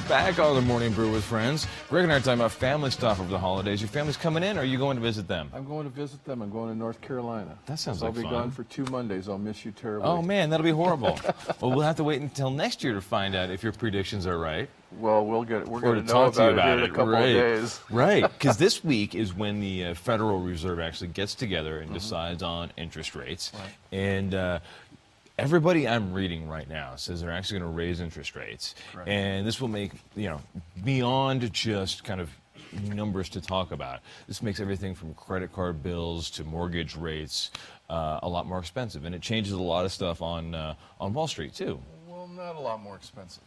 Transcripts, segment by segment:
Back on the Morning Brew with friends. Greg and I are talking about family stuff over the holidays. Your family's coming in, or are you going to visit them? I'm going to visit them. I'm going to North Carolina. That sounds I'll like fun. be gone for 2 Mondays. I'll miss you terribly. Oh, man, that'll be horrible. Well, we'll have to wait until next year to find out if your predictions are right. Well, we're going to know talk to you about it here in a couple of days. Right, because this week is when the Federal Reserve actually gets together and decides on interest rates. Right. And everybody I'm reading right now says they're actually going to raise interest rates. Right. And this will make, beyond just kind of numbers to talk about. This makes everything from credit card bills to mortgage rates a lot more expensive. And it changes a lot of stuff on Wall Street, too. Well, not a lot more expensive.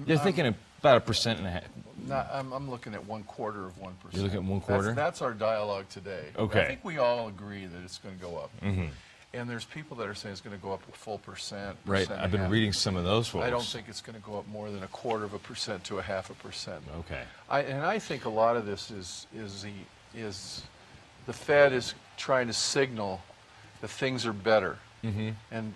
You're thinking about 1.5%. I'm looking at 1/4 of 1%. You're looking at 1/4? That's our dialogue today. Okay. I think we all agree that it's going to go up. Mm-hmm. And there's people that are saying it's going to go up a full percent. Right. I've been reading some of those folks. I don't think it's going to go up more than 1/4% to 0.5%. Okay. I think a lot of this is the Fed is trying to signal that things are better, and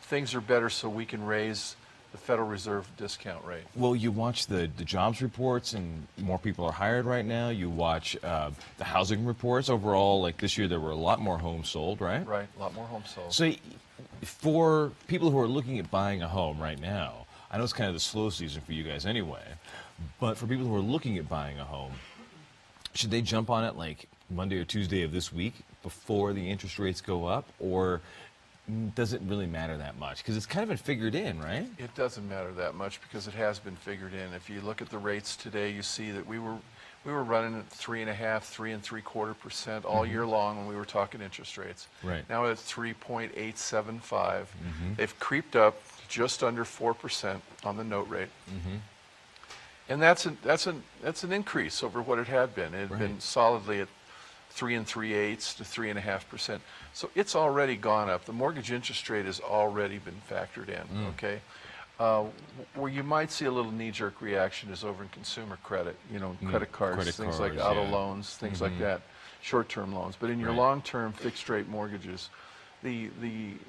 things are better so we can raise the Federal Reserve discount rate. Well, you watch the jobs reports, and more people are hired right now. You watch the housing reports. Overall, like this year, there were a lot more homes sold, right? Right, a lot more homes sold. So for people who are looking at buying a home right now, I know it's kind of the slow season for you guys anyway, but for people who are looking at buying a home, should they jump on it like Monday or Tuesday of this week before the interest rates go up, or does it really matter that much? Because it's kind of been figured in, right? It doesn't matter that much because it has been figured in. If you look at the rates today, you see that we were running at 3.5%, 3.75% all year long when we were talking interest rates. Right. Now it's 3.875. They've creeped up just under 4% on the note rate. And that's an increase over what it had been. It had been solidly at 3 3/8 to 3.5%. So it's already gone up. The mortgage interest rate has already been factored in. Okay, where you might see a little knee-jerk reaction is over in consumer credit. Credit cards, things like auto loans, things like that, short-term loans. But in your long-term fixed-rate mortgages, the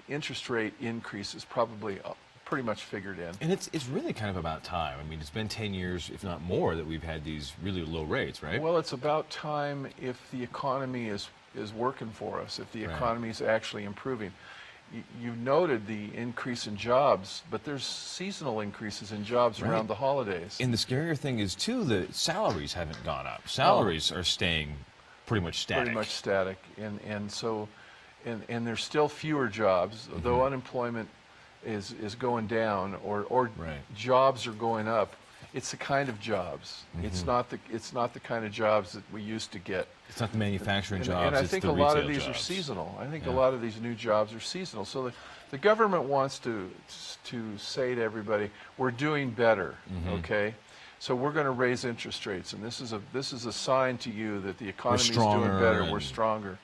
interest rate increase is probably pretty much figured in. And it's really kind of about time. I mean, it's been 10 years, if not more, that we've had these really low rates, right? Well, it's about time if the economy is working for us, if the economy is actually improving. You noted the increase in jobs, but there's seasonal increases in jobs around the holidays. And the scarier thing is, too, the salaries haven't gone up. Salaries are staying pretty much static. Pretty much static. And there's still fewer jobs, though unemployment is going down or jobs are going up. It's the kind of jobs. It's not the kind of jobs that we used to get. It's not the manufacturing jobs. And I it's think the a lot of retail these jobs. are seasonal. I think a lot of these new jobs are seasonal. So the government wants to say to everybody, we're doing better. Okay. So we're going to raise interest rates, and this is a sign to you that the economy is doing better. We're stronger.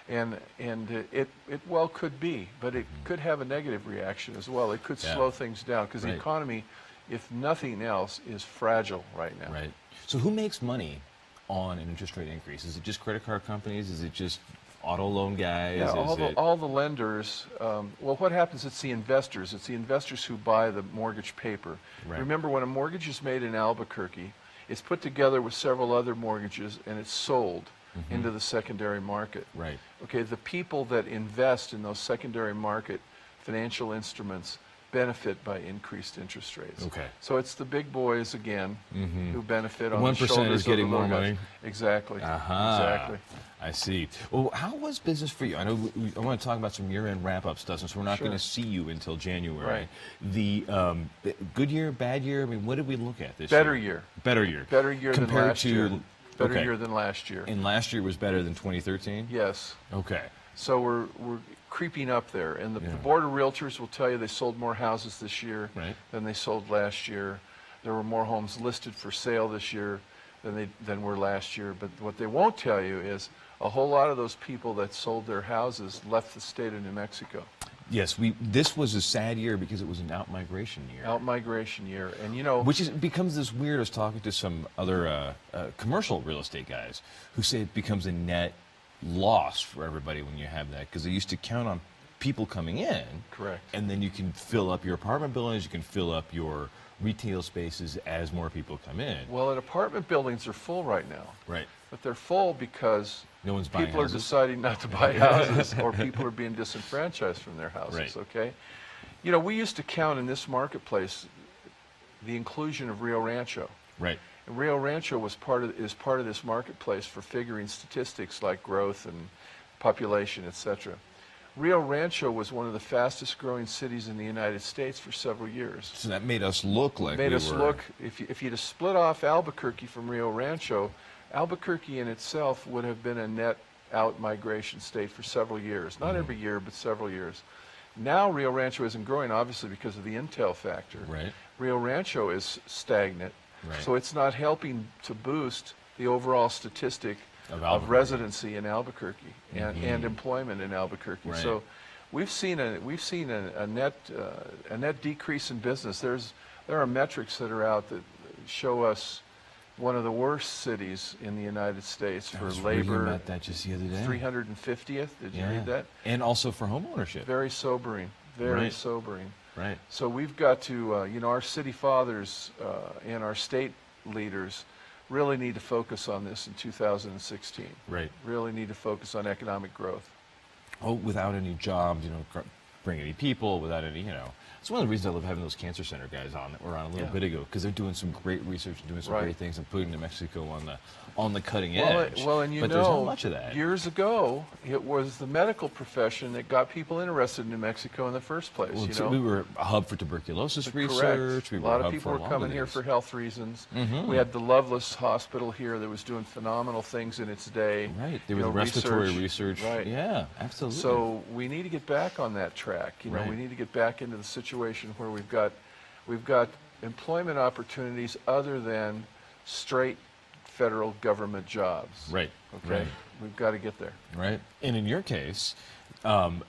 And it well could be, but it could have a negative reaction as well. It could slow things down because the economy, if nothing else, is fragile right now. Right. So who makes money on an interest rate increase? Is it just credit card companies? Is it just auto loan guys? Yeah, all the lenders. Well, what happens? It's the investors. It's the investors who buy the mortgage paper. Right. Remember, when a mortgage is made in Albuquerque, it's put together with several other mortgages and it's sold into the secondary market. Right. Okay, the people that invest in those secondary market financial instruments benefit by increased interest rates. Okay. So it's the big boys again who benefit on 1% the shoulders is getting of the more low guys. money. Exactly. Exactly. I see. Well, how was business for you? I know I want to talk about some year-end wrap-up stuff, since we're not going to see you until January. Right. The good year, bad year. I mean, what did we look at this Better year? year. Better year. Better year compared than last to year. Better year than last year. And last year was better than 2013? Yes. Okay. So we're creeping up there, and the Board of Realtors will tell you they sold more houses this year than they sold last year. There were more homes listed for sale this year than were last year. But what they won't tell you is a whole lot of those people that sold their houses left the state of New Mexico. Yes, this was a sad year because it was an out-migration year. Out-migration year, and which becomes this weird. I was talking to some other commercial real estate guys who say it becomes a net loss for everybody when you have that, because they used to count on people coming in. Correct. And then you can fill up your apartment buildings, you can fill up your retail spaces as more people come in. Well, and apartment buildings are full right now. Right. But they're full because No one's buying people are houses. deciding not to buy houses, or people are being disenfranchised from their houses, Right. okay? You know, we used to count in this marketplace the inclusion of Rio Rancho. Right. And Rio Rancho is part of this marketplace for figuring statistics like growth and population, etc. Rio Rancho was one of the fastest growing cities in the United States for several years. So that made us look like Made we us were... look, if you'd have split off Albuquerque from Rio Rancho, Albuquerque in itself would have been a net out migration state for several years. Not every year, but several years. Now Rio Rancho isn't growing, obviously, because of the intel factor. Right. Rio Rancho is stagnant, Right. so it's not helping to boost the overall statistic Of of Albuquerque. residency in Albuquerque and employment in Albuquerque. Right. So we've seen a net decrease in business. There are metrics that are out that show us one of the worst cities in the United States I for was reading labor. about that just the other day. 350th. Did you read that? And also for home ownership. Very sobering. Very Right. sobering. Right. So we've got to, our city fathers and our state leaders really need to focus on this in 2016. Right. Really need to focus on economic growth. Oh, without any jobs, bring any people, without any, It's one of the reasons I love having those cancer center guys on that were on a little Yeah. bit ago, because they're doing some great research and doing some Right. great things and putting New Mexico on the cutting Well, edge. well, and but there's not much of that. years ago, it was the medical profession that got people interested in New Mexico in the first place. Well, we were a hub for tuberculosis research. Correct. We A were lot a of hub people for a were lot coming of here things. for health reasons. Mhm. We had the Loveless Hospital here that was doing phenomenal things in its day. Right. They were the respiratory research. Right. Yeah, absolutely. So we need to get back on that track. Right. We need to get back into the situation where we've got employment opportunities other than straight federal government jobs. Right. Okay. Right. We've got to get there. Right. And in your case,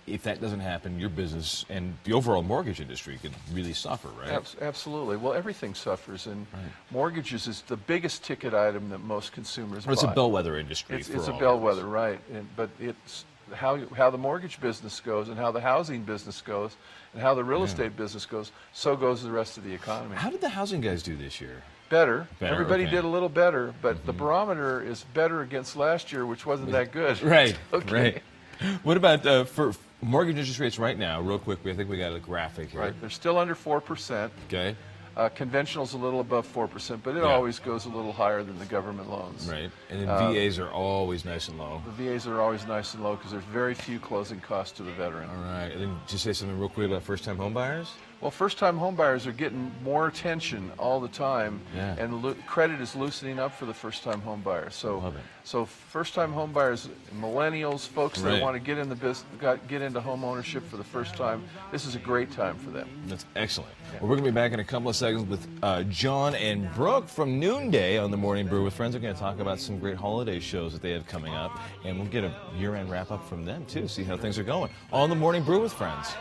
if that doesn't happen, your business and the overall mortgage industry could really suffer, right? Absolutely. Well, everything suffers, and Right. mortgages is the biggest ticket item that most consumers buy. It's a bellwether industry. It's for a all of us. bellwether, right? But it's how the mortgage business goes, and how the housing business goes, and how the real estate business goes. So goes the rest of the economy. How did the housing guys do this year? Better. Better, Everybody okay. did a little better, but the barometer is better against last year, which wasn't that good. Right. Okay. Right. What about for mortgage interest rates right now? Real quick, I think we got a graphic here. Right. They're still under 4%. Okay. Conventional's a little above 4%, but it Yeah. always goes a little higher than the government loans. Right. And then VAs are always nice and low. The VAs are always nice and low because there's very few closing costs to the veteran. All right. And then just say something real quick about first-time home buyers. Well, first-time homebuyers are getting more attention all the time, Yeah. and credit is loosening up for the first-time homebuyers. So, Love it. so first-time homebuyers, millennials, folks Right. that want to get in the get into home ownership for the first time, this is a great time for them. That's excellent. Well, we're going to be back in a couple of seconds with John and Brooke from Noonday on the Morning Brew with Friends. We're going to talk about some great holiday shows that they have coming up, and we'll get a year-end wrap-up from them, too, see how things are going on the Morning Brew with Friends.